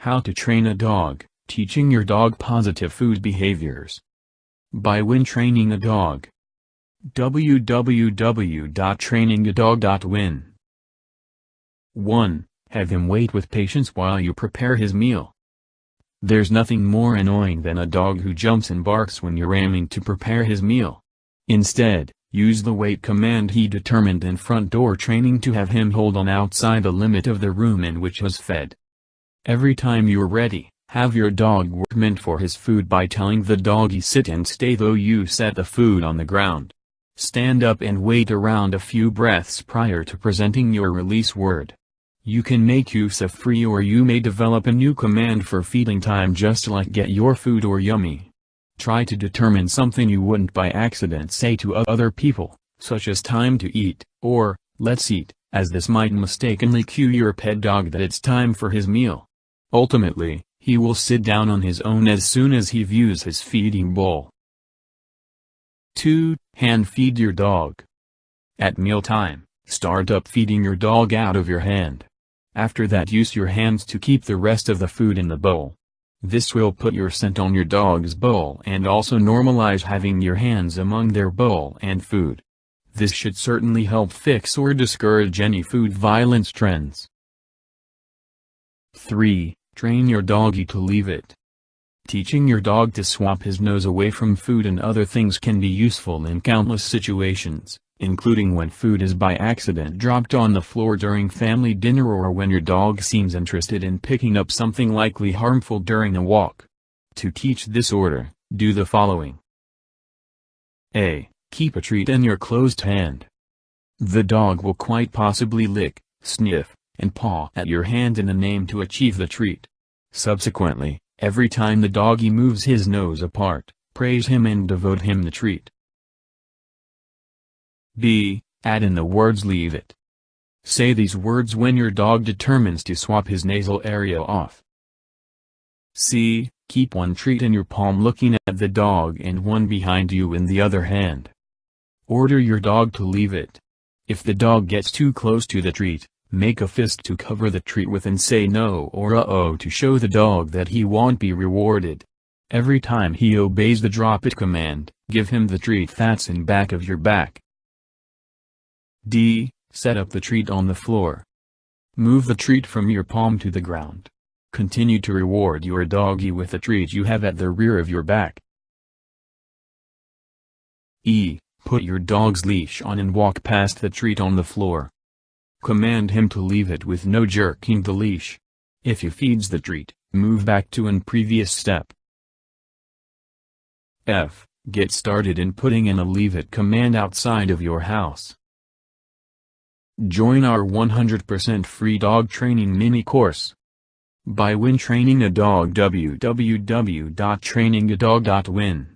How to train a dog, teaching your dog positive food behaviors. By When Training a Dog. www.trainingadog.win. 1. Have him wait with patience while you prepare his meal. There's nothing more annoying than a dog who jumps and barks when you're aiming to prepare his meal. Instead, use the wait command he determined in front door training to have him hold on outside the limit of the room in which was fed. Every time you're ready, have your dog work meant for his food by telling the doggy sit and stay though you set the food on the ground. Stand up and wait around a few breaths prior to presenting your release word. You can make use of free or you may develop a new command for feeding time just like get your food or yummy. Try to determine something you wouldn't by accident say to other people, such as time to eat, or, let's eat, as this might mistakenly cue your pet dog that it's time for his meal. Ultimately, he will sit down on his own as soon as he views his feeding bowl. 2. Hand feed your dog. At mealtime, start up feeding your dog out of your hand. After that use your hands to keep the rest of the food in the bowl. This will put your scent on your dog's bowl and also normalize having your hands among their bowl and food. This should certainly help fix or discourage any food violence trends. 3. Train your doggy to leave it. Teaching your dog to swap his nose away from food and other things can be useful in countless situations, including when food is by accident dropped on the floor during family dinner or when your dog seems interested in picking up something likely harmful during a walk. To teach this order, do the following. A. Keep a treat in your closed hand. The dog will quite possibly lick, sniff, and paw at your hand in an aim to achieve the treat. Subsequently, every time the doggy moves his nose apart, praise him and devote him the treat. B. Add in the words leave it. Say these words when your dog determines to swap his nasal area off. C. Keep one treat in your palm looking at the dog and one behind you in the other hand. Order your dog to leave it. If the dog gets too close to the treat, make a fist to cover the treat with and say no or uh-oh to show the dog that he won't be rewarded. Every time he obeys the drop it command, give him the treat that's in back of your back. D. Set up the treat on the floor. Move the treat from your palm to the ground. Continue to reward your doggy with the treat you have at the rear of your back. E. Put your dog's leash on and walk past the treat on the floor. Command him to leave it with no jerking the leash. If he feeds the treat, move back to an previous step. F. Get started in putting in a leave it command outside of your house. Join our 100% free dog training mini course. By When Training a Dog. www.trainingadog.win.